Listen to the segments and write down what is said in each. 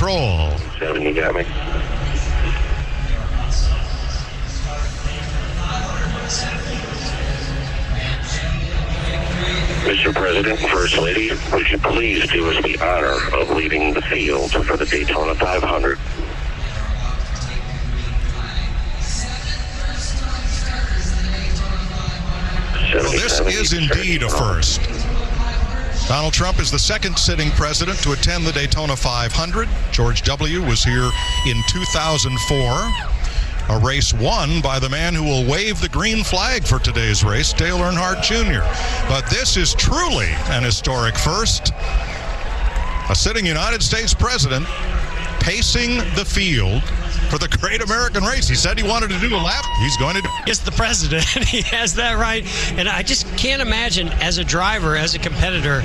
control. 7, you got me. Mr. President, First Lady, would you please do us the honor of leading the field for the Daytona 500? Well, this is indeed a first. Donald Trump is the second sitting president to attend the Daytona 500. George W. was here in 2004. A race won by the man who will wave the green flag for today's race, Dale Earnhardt Jr. But this is truly an historic first. A sitting United States president pacing the field for the Great American Race. He said he wanted to do a lap. He's going to do it. It's the president. He has that right. And I just can't imagine, as a driver, as a competitor,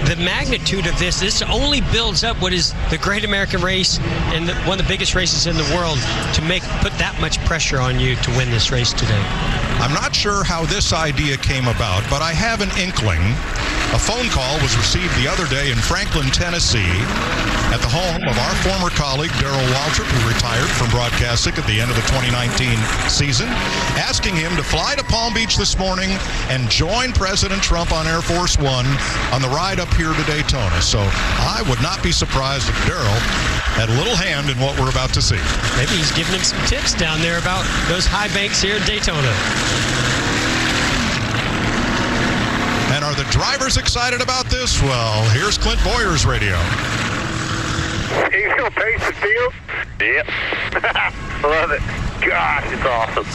the magnitude of this. This only builds up what is the Great American Race and one of the biggest races in the world to put that much pressure on you to win this race today. I'm not sure how this idea came about, but I have an inkling. A phone call was received the other day in Franklin, Tennessee, at the home of our former colleague, Darrell Waltrip, who retired from broadcasting at the end of the 2019 season, asking him to fly to Palm Beach this morning and join President Trump on Air Force One on the ride up here to Daytona. So I would not be surprised if Darrell had a little hand in what we're about to see. Maybe he's giving him some tips down there about those high banks here at Daytona. And are the drivers excited about this? Well, here's Clint Boyer's radio. He's going to pace the field? Yep. Love it. Gosh, it's awesome.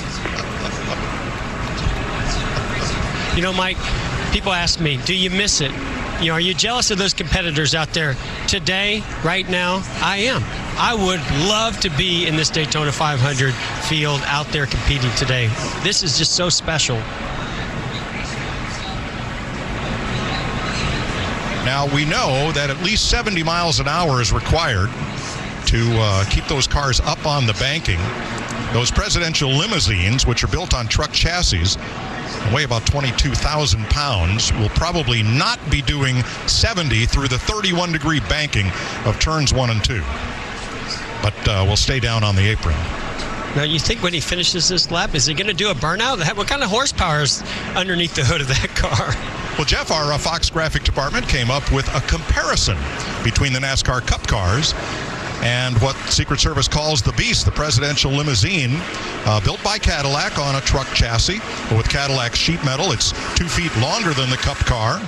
You know, Mike, people ask me, do you miss it? You know, are you jealous of those competitors out there? Today, right now, I am. I would love to be in this Daytona 500 field out there competing today. This is just so special. Now, we know that at least 70 miles an hour is required to keep those cars up on the banking. Those presidential limousines, which are built on truck chassis, weigh about 22,000 pounds, will probably not be doing 70 through the 31-degree banking of turns 1 and 2. But we'll stay down on the apron. Now, you think when he finishes this lap, is he going to do a burnout? What kind of horsepower is underneath the hood of that car? Well, Jeff, our Fox graphic department came up with a comparison between the NASCAR Cup cars and what Secret Service calls the Beast, the presidential limousine, built by Cadillac on a truck chassis. But with Cadillac sheet metal, it's 2 feet longer than the Cup car.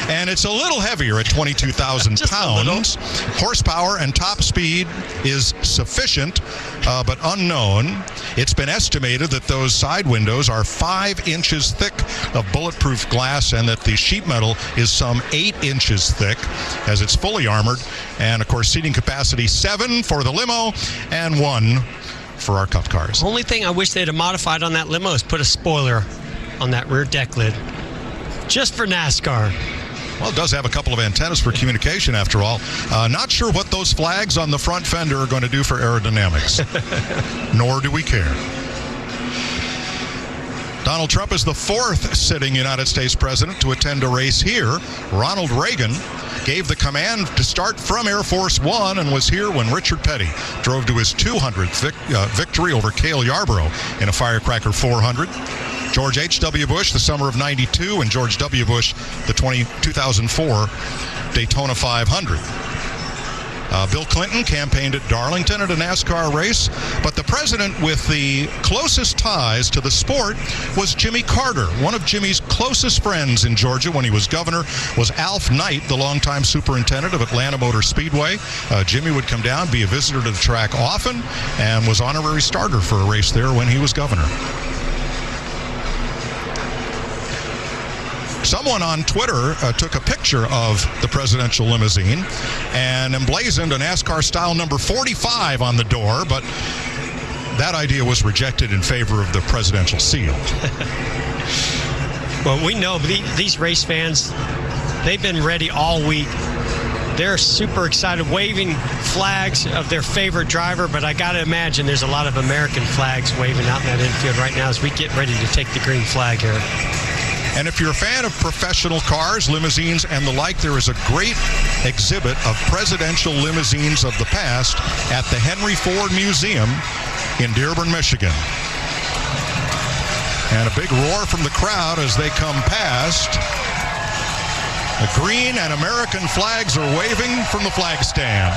And it's a little heavier at 22,000 pounds. Horsepower and top speed is sufficient, but unknown. It's been estimated that those side windows are 5 inches thick of bulletproof glass and that the sheet metal is some 8 inches thick as it's fully armored. And, of course, seating capacity 7 for the limo and 1 for our Cup cars. Only thing I wish they'd have modified on that limo is put a spoiler on that rear deck lid. Just for NASCAR. Well, it does have a couple of antennas for communication, after all. Not sure what those flags on the front fender are going to do for aerodynamics. Nor do we care. Donald Trump is the 4th sitting United States president to attend a race here. Ronald Reagan gave the command to start from Air Force One and was here when Richard Petty drove to his 200th victory over Cale Yarborough in a Firecracker 400. George H.W. Bush, the summer of '92, and George W. Bush, the 2004 Daytona 500. Bill Clinton campaigned at Darlington at a NASCAR race, but the president with the closest ties to the sport was Jimmy Carter. One of Jimmy's closest friends in Georgia when he was governor was Alf Knight, the longtime superintendent of Atlanta Motor Speedway. Jimmy would come down, be a visitor to the track often, and was honorary starter for a race there when he was governor. Someone on Twitter took a picture of the presidential limousine and emblazoned a NASCAR-style number 45 on the door, but that idea was rejected in favor of the presidential seal. Well, we know these race fans, they've been ready all week. They're super excited, waving flags of their favorite driver, but I got to imagine there's a lot of American flags waving out in that infield right now as we get ready to take the green flag here. And if you're a fan of professional cars, limousines, and the like, there is a great exhibit of presidential limousines of the past at the Henry Ford Museum in Dearborn, Michigan. And a big roar from the crowd as they come past. The green and American flags are waving from the flag stand.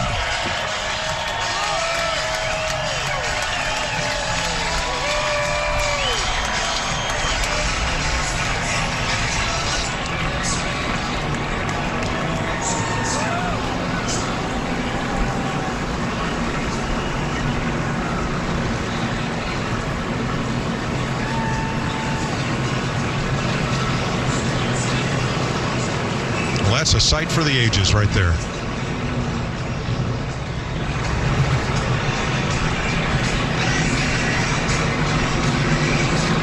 Well, that's a sight for the ages right there.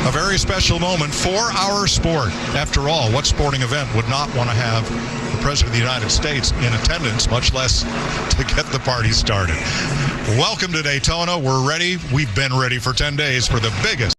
A very special moment for our sport. After all, what sporting event would not want to have the President of the United States in attendance, much less to get the party started? Welcome to Daytona. We're ready. We've been ready for 10 days for the biggest